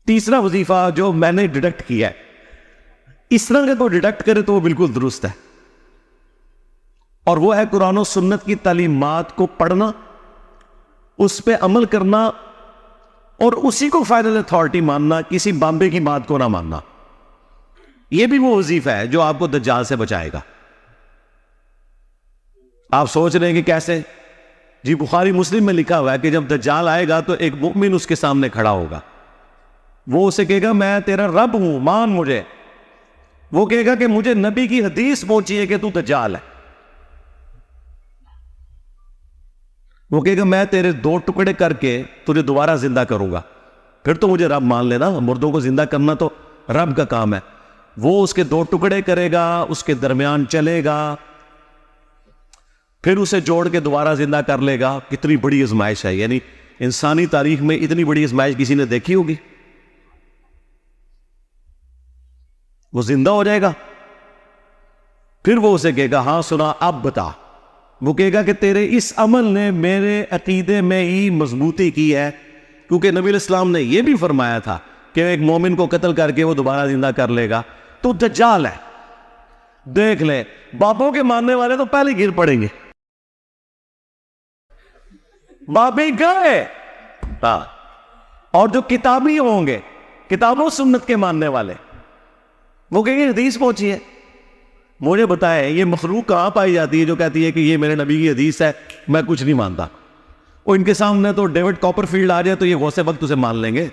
تیسرا وظیفہ جو میں نے ڈیڈکٹ کیا ہے، اس طرح کے تو ڈیڈکٹ کرے تو وہ بالکل درست ہے، اور وہ ہے قرآن و سنت کی تعلیمات کو پڑھنا، اس پہ عمل کرنا اور اسی کو فائنل اتھارٹی ماننا، کسی بامبے کی بات کو نہ ماننا۔ یہ بھی وہ وظیفہ ہے جو آپ کو دجال سے بچائے گا۔ آپ سوچ رہے ہیں کہ کیسے؟ جی بخاری مسلم میں لکھا ہوا ہے کہ جب دجال آئے گا تو ایک مؤمن اس کے سامنے کھڑا ہوگا، وہ اسے کہے گا میں تیرا رب ہوں، مان مجھے۔ وہ کہے گا کہ مجھے نبی کی حدیث پہنچی ہے کہ تو دجال ہے۔ وہ کہے گا میں تیرے 2 ٹکڑے کر کے تجھے دوبارہ زندہ کروں گا، پھر تو مجھے رب مان لینا، مردوں کو زندہ کرنا تو رب کا کام ہے۔ وہ اس کے 2 ٹکڑے کرے گا، اس کے درمیان چلے گا، پھر اسے جوڑ کے دوبارہ زندہ کر لے گا۔ کتنی بڑی آزمائش ہے، یعنی انسانی تاریخ میں اتنی بڑی آزمائش کسی نے دیکھی ہوگی؟ وہ زندہ ہو جائے گا، پھر وہ اسے کہے گا ہاں سنا اب بتا۔ وہ کہے گا کہ تیرے اس عمل نے میرے عقیدے میں ہی مضبوطی کی ہے، کیونکہ نبی علیہ السلام نے یہ بھی فرمایا تھا کہ ایک مومن کو قتل کر کے وہ دوبارہ زندہ کر لے گا، تو دجال ہے۔ دیکھ لیں بابوں کے ماننے والے تو پہلے گر پڑیں گے، بابے گئے، اور جو کتابی ہوں گے، کتابوں سنت کے ماننے والے، وہ کہیں گے حدیث پہنچی ہے۔ مجھے بتائے یہ مخلوق کہاں پائی جاتی ہے جو کہتی ہے کہ یہ میرے نبی کی حدیث ہے، میں کچھ نہیں مانتا؟ وہ ان کے سامنے تو ڈیوڈ کاپر فیلڈ آ جائے تو یہ غوث وقت اسے مان لیں گے۔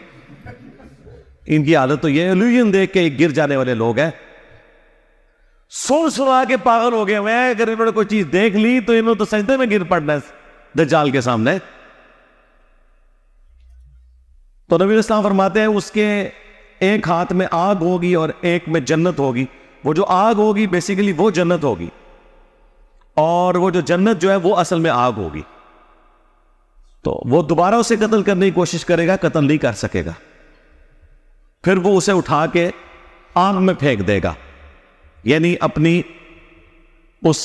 ان کی عادت تو یہ ایلیوژن دیکھ کے گر جانے والے لوگ ہیں، سن سنا کے پاگل ہو گئے ہوئے ہیں۔ اگر انہوں نے کوئی چیز دیکھ لی تو انہوں تو سجدے میں گر پڑنا ہے دجال کے سامنے۔ تو نبی علیہ السلام فرماتے ہیں اس کے ایک ہاتھ میں آگ ہوگی اور ایک میں جنت ہوگی۔ وہ جو آگ ہوگی بیسیکلی وہ جنت ہوگی، اور وہ جو جنت جو ہے وہ اصل میں آگ ہوگی۔ تو وہ دوبارہ اسے قتل کرنے کی کوشش کرے گا، قتل نہیں کر سکے گا۔ پھر وہ اسے اٹھا کے آگ میں پھینک دے گا، یعنی اپنی اس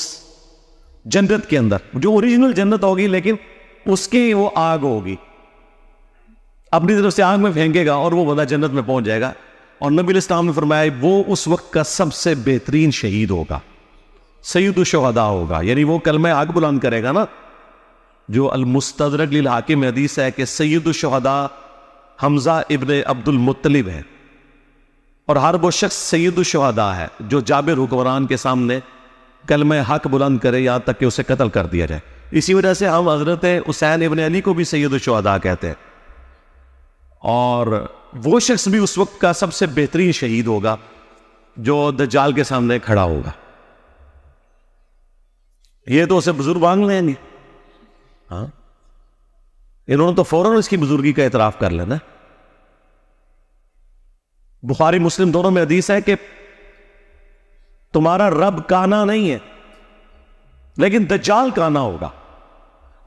جنت کے اندر جو اوریجنل جنت ہوگی، لیکن اس کی وہ آگ ہوگی، اپنی طرف سے آگ میں پھینکے گا اور وہ بندہ جنت میں پہنچ جائے گا۔ اور نبی علیہ السلام نے فرمایا وہ اس وقت کا سب سے بہترین شہید ہوگا، سید الشہداء ہوگا، یعنی وہ کلمہ حق بلند کرے گا نا، جو المستدرک للحاکم میں حدیث ہے کہ سید الشہداء حمزہ ابن عبد المطلب ہے، اور ہر وہ شخص سید الشہداء ہے جو جابر حکمران کے سامنے کلمہ حق بلند کرے یہاں تک کہ اسے قتل کر دیا جائے۔ اسی وجہ سے ہم حضرت حسین ابن علی کو بھی سید الشہداء کہتے ہیں، اور وہ شخص بھی اس وقت کا سب سے بہترین شہید ہوگا جو دجال کے سامنے کھڑا ہوگا۔ یہ تو اسے بزرگ مانگ لیں گے، ہاں انہوں نے تو فوراً اس کی بزرگی کا اعتراف کر لینا۔ بخاری مسلم دونوں میں حدیث ہے کہ تمہارا رب کانا نہیں ہے لیکن دجال کانا ہوگا۔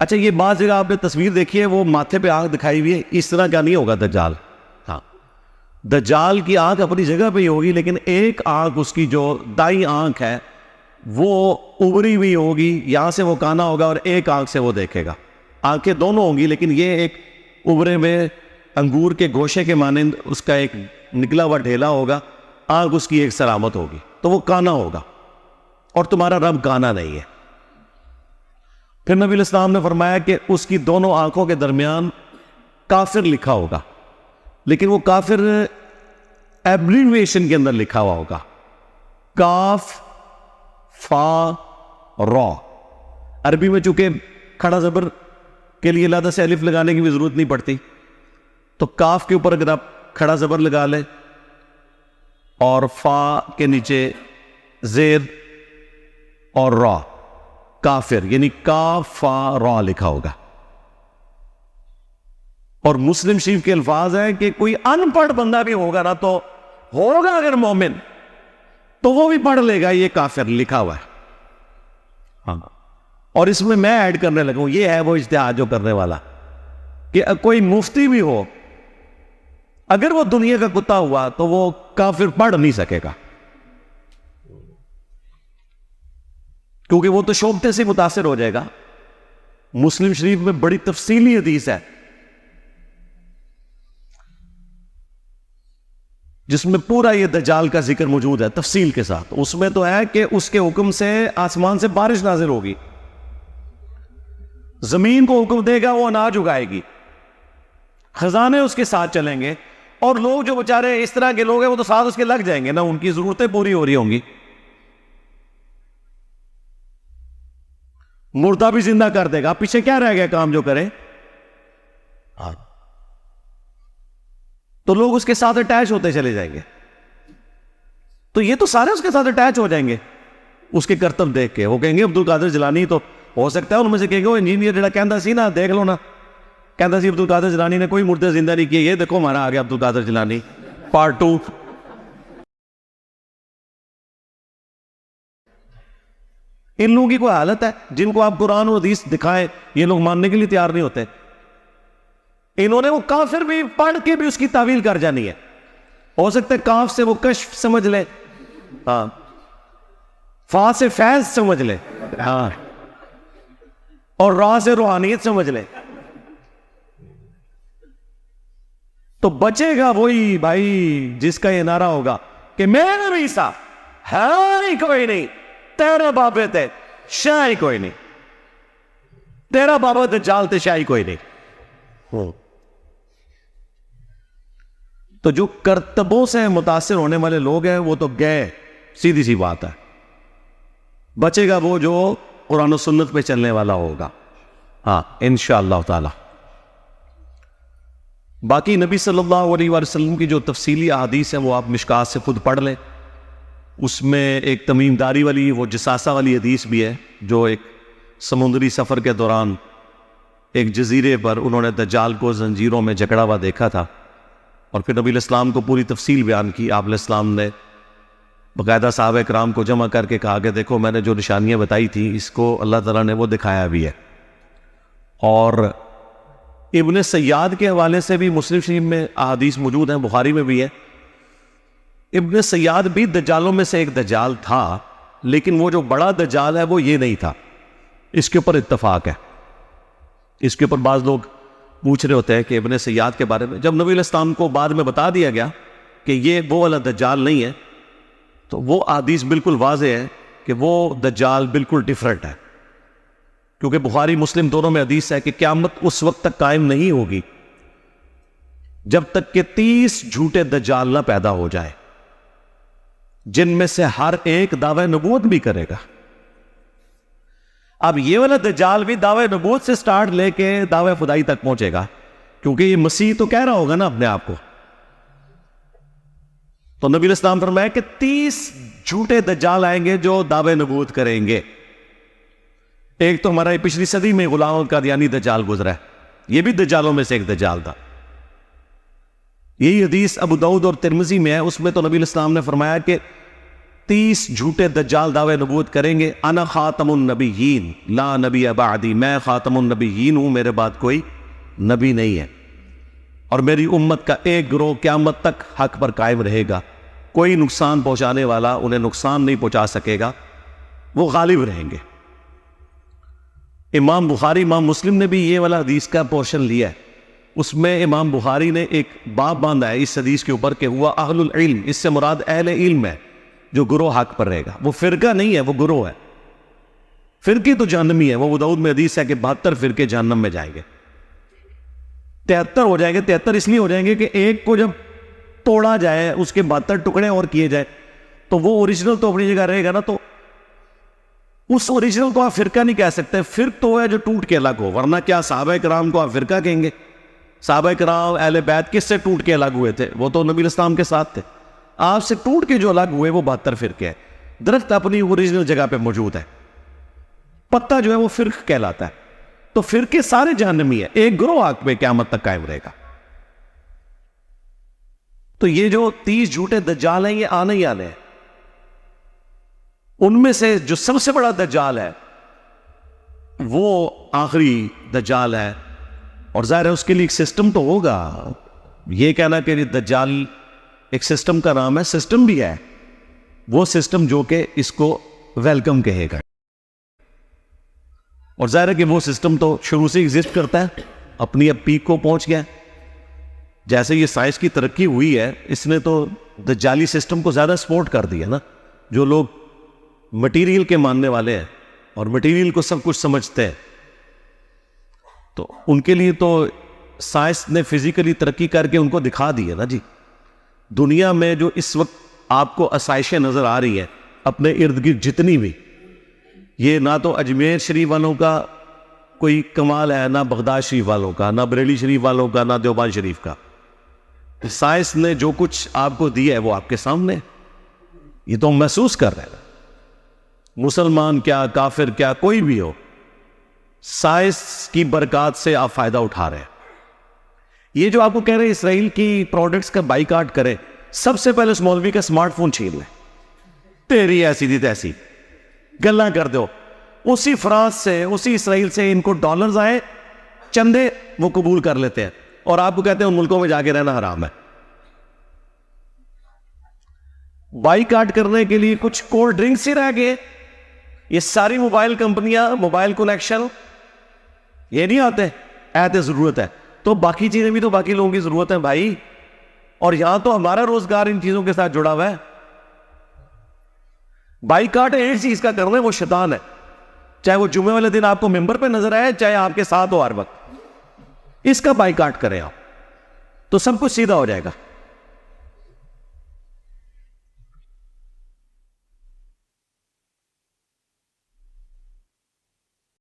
اچھا یہ بعض جگہ آپ نے تصویر دیکھی ہے، وہ ماتھے پہ آنکھ دکھائی ہوئی ہے، اس طرح کا نہیں ہوگا دجال۔ ہاں دجال کی آنکھ اپنی جگہ پہ ہی ہوگی، لیکن ایک آنکھ اس کی جو دائیں آنکھ ہے وہ ابری ہوئی ہوگی، یہاں سے وہ کانا ہوگا اور ایک آنکھ سے وہ دیکھے گا۔ آنکھیں دونوں ہوں گی لیکن یہ ایک ابرے میں انگور کے گوشے کے مانند اس کا ایک نکلا ہوا ڈھیلا ہوگا، آنکھ اس کی ایک سلامت ہوگی، تو وہ کانا ہوگا، اور تمہارا رب کانا نہیں ہے۔ پھر نبی علیہ السلام نے فرمایا کہ اس کی دونوں آنکھوں کے درمیان کافر لکھا ہوگا، لیکن وہ کافر ایبریویشن کے اندر لکھا ہوا ہوگا، کاف فا را۔ عربی میں چونکہ کھڑا زبر کے لیے علیحدہ سے الف لگانے کی بھی ضرورت نہیں پڑتی، تو کاف کے اوپر اگر آپ کھڑا زبر لگا لیں اور فا کے نیچے زیر اور را، کافر، یعنی کاف فا را لکھا ہوگا۔ اور مسلم شریف کے الفاظ ہیں کہ کوئی ان پڑھ بندہ بھی ہوگا نا، تو ہوگا اگر مومن تو وہ بھی پڑھ لے گا یہ کافر لکھا ہوا ہے۔ ہاں اور اس میں ایڈ کرنے لگا ہوں، یہ ہے وہ اجتہاد جو کرنے والا کہ کوئی مفتی بھی ہو اگر وہ دنیا کا کتا ہوا تو وہ کافر پڑھ نہیں سکے گا، کیونکہ وہ تو شوبتے سے متاثر ہو جائے گا۔ مسلم شریف میں بڑی تفصیلی حدیث ہے، جس میں پورا یہ دجال کا ذکر موجود ہے تفصیل کے ساتھ. اس میں تو ہے کہ اس کے حکم سے آسمان سے بارش نازل ہوگی, زمین کو حکم دے گا وہ اناج اگائے گی, خزانے اس کے ساتھ چلیں گے, اور لوگ جو بیچارے اس طرح کے لوگ ہیں وہ تو ساتھ اس کے لگ جائیں گے نا, ان کی ضرورتیں پوری ہو رہی ہوں گی. مردہ بھی زندہ کر دے گا, پیچھے کیا رہ گیا کام جو کرے. تو لوگ اس کے ساتھ اٹیچ ہوتے چلے جائیں گے. تو یہ تو سارے اس کے ساتھ اٹیچ ہو جائیں گے اس کے کرتب دیکھ کے. وہ کہیں گے عبد القادر جیلانی, تو ہو سکتا ہے ان میں سے کہیں گے وہ انجینئر جڑا کہندا سی نا, دیکھ لو نا, کہندا سی عبد القادر جیلانی نے کوئی مردے زندہ نہیں کیے, یہ دیکھو ہمارا آ گیا عبد القادر جیلانی پارٹ 2. ان لوگوں کی کوئی حالت ہے جن کو آپ قرآن و حدیث دکھائیں یہ لوگ ماننے کے لیے تیار نہیں ہوتے. انہوں نے وہ کافر بھی پڑھ کے بھی اس کی تعویل کر جانی ہے. ہو سکتا ہے کاف سے وہ کشف سمجھ لے, ہاں, فا سے فیض سمجھ لے, ہاں, اور را سے روحانیت سمجھ لے. تو بچے گا وہی بھائی جس کا یہ نعرہ ہوگا کہ میرے عیسیٰ ہے ہی کوئی نہیں, تیرے بابے تے شاہی کوئی نہیں, تیرا بابا دجال تے شاہی کوئی نہیں. تو جو کرتبوں سے متاثر ہونے والے لوگ ہیں وہ تو گئے, سیدھی سی بات ہے. بچے گا وہ جو قرآن و سنت پہ چلنے والا ہوگا, ہاں انشاءاللہ تعالی. باقی نبی صلی اللہ علیہ وسلم کی جو تفصیلی احادیث ہیں وہ آپ مشکات سے خود پڑھ لیں. اس میں ایک تمیم داری والی, وہ جساسہ والی حدیث بھی ہے, جو ایک سمندری سفر کے دوران ایک جزیرے پر انہوں نے دجال کو زنجیروں میں جکڑا ہوا دیکھا تھا, اور پھر نبی علیہ السلام کو پوری تفصیل بیان کی. آپ علیہ السلام نے باقاعدہ صحابہ کرام کو جمع کر کے کہا کہ دیکھو میں نے جو نشانیاں بتائی تھیں اس کو اللہ تعالیٰ نے وہ دکھایا بھی ہے. اور ابن سیاد کے حوالے سے بھی مسلم شریف میں احادیث موجود ہیں, بخاری میں بھی ہے. ابن سیاد بھی دجالوں میں سے ایک دجال تھا, لیکن وہ جو بڑا دجال ہے وہ یہ نہیں تھا. اس کے اوپر اتفاق ہے. اس کے اوپر بعض لوگ پوچھ رہے ہوتے ہیں کہ ابن سیاد کے بارے میں, جب نبی علیہ السلام کو بعد میں بتا دیا گیا کہ یہ وہ والا دجال نہیں ہے, تو وہ احادیث بالکل واضح ہے کہ وہ دجال بالکل ڈیفرنٹ ہے. کیونکہ بخاری مسلم دونوں میں حدیث ہے کہ قیامت اس وقت تک قائم نہیں ہوگی جب تک کہ 30 جھوٹے دجال نہ پیدا ہو جائے, جن میں سے ہر ایک دعوی نبوت بھی کرے گا. اب یہ والا دجال بھی دعوی نبوت سے سٹارٹ لے کے دعوی خدائی تک پہنچے گا, کیونکہ یہ مسیح تو کہہ رہا ہوگا نا اپنے آپ کو. تو نبی علیہ السلام فرمایا کہ 30 جھوٹے دجال آئیں گے جو دعوی نبوت کریں گے. ایک تو ہمارا پچھلی صدی میں غلام القادیانی دجال گزرا ہے, یہ بھی دجالوں میں سے ایک دجال تھا. یہی حدیث ابو داؤد اور ترمذی میں ہے. اس میں تو نبی علیہ السلام نے فرمایا کہ 30 جھوٹے دجال دعوے نبوت کریں گے. انا خاتم النبیین لا نبی بعدی, میں خاتم النبیین ہوں, میرے بعد کوئی نبی نہیں ہے. اور میری امت کا ایک گروہ قیامت تک حق پر قائم رہے گا, کوئی نقصان پہنچانے والا انہیں نقصان نہیں پہنچا سکے گا, وہ غالب رہیں گے. امام بخاری امام مسلم نے بھی یہ والا حدیث کا پورشن لیا ہے. اس میں امام بخاری نے ایک باب باندھا ہے اس حدیث کے اوپر کہ ہوا اہل العلم, اس سے مراد اہل علم ہے جو گروہ حق پر رہے گا. وہ فرقہ نہیں ہے, وہ گروہ ہے. فرقے تو جہنمی ہے, وہ ابو داؤد میں حدیث ہے کہ 72 فرقے جہنم میں جائیں گے. 73 ہو جائیں گے. 73 اس لیے ہو جائیں گے کہ ایک کو جب توڑا جائے, اس کے 72 ٹکڑے اور کیے جائے, تو وہ اوریجنل تو اپنی جگہ رہے گا نا. تو اس اوریجنل کو آپ فرقہ نہیں کہہ سکتے. فرق تو ہے جو ٹوٹ کے الگ ہو, ورنہ کیا صحابہ کرام کو آپ فرقہ کہیں گے؟ صحابہ کرام اہل بیت کس سے ٹوٹ کے الگ ہوئے تھے؟ وہ تو نبی علیہ السلام کے ساتھ تھے. آپ سے ٹوٹ کے جو الگ ہوئے وہ 72 فرقے ہیں. درخت اپنی اوریجنل جگہ پہ موجود ہے, پتا جو ہے وہ فرق کہلاتا ہے. تو فرقے سارے جہنمی ہے, ایک گروہ حق پہ قیامت تک قائم رہے گا. تو یہ جو 30 جھوٹے دجال ہیں یہ آنے ہی آنے ہیں. ان میں سے جو سب سے بڑا دجال ہے وہ آخری دجال ہے, اور ظاہر ہے اس کے لیے ایک سسٹم تو ہوگا. یہ کہنا کہ دجال ایک سسٹم کا نام ہے, سسٹم بھی ہے. وہ سسٹم جو کہ اس کو ویلکم کہے گا, اور ظاہر ہے کہ وہ سسٹم تو شروع سے ایگزسٹ کرتا ہے, اپنی اب پیک کو پہنچ گیا. جیسے یہ سائنس کی ترقی ہوئی ہے اس نے تو دجالی سسٹم کو زیادہ سپورٹ کر دیا نا. جو لوگ مٹیریل کے ماننے والے ہیں اور مٹیریل کو سب کچھ سمجھتے ہیں تو ان کے لیے تو سائنس نے فزیکلی ترقی کر کے ان کو دکھا دی ہے نا جی. دنیا میں جو اس وقت آپ کو آسائشیں نظر آ رہی ہیں اپنے ارد گرد جتنی بھی, یہ نہ تو اجمیر شریف والوں کا کوئی کمال ہے, نہ بغداد شریف والوں کا, نہ بریلی شریف والوں کا, نہ دیوبند شریف کا. سائنس نے جو کچھ آپ کو دیا ہے وہ آپ کے سامنے, یہ تو ہم محسوس کر رہے ہیں. مسلمان کیا, کافر کیا, کوئی بھی ہو, سائنس کی برکات سے آپ فائدہ اٹھا رہے ہیں. یہ جو آپ کو کہہ رہے ہیں اسرائیل کی پروڈکٹس کا بائیکاٹ کرے, سب سے پہلے اس مولوی کا اسمارٹ فون چھین لیں. تیری ایسی دی تیسی گلاں کر دو. اسی فرانس سے, اسی اسرائیل سے ان کو ڈالرز آئے, چندے وہ قبول کر لیتے ہیں, اور آپ کو کہتے ہیں ان ملکوں میں جا کے رہنا حرام ہے. بائیکاٹ کرنے کے لیے کچھ کولڈ ڈرنکس ہی رہ گئے. یہ ساری موبائل کمپنیاں, موبائل کنیکشن یہ نہیں آتے, ایت ضرورت ہے تو باقی چیزیں بھی تو باقی لوگوں کی ضرورت ہے بھائی. اور یہاں تو ہمارا روزگار ان چیزوں کے ساتھ جڑا ہوا ہے. بائیکاٹ ایک چیز کا کرنا ہے, وہ شیطان ہے. چاہے وہ جمعے والے دن آپ کو ممبر پہ نظر آئے, چاہے آپ کے ساتھ ہو ہر وقت, اس کا بائیکاٹ کریں آپ تو سب کچھ سیدھا ہو جائے گا.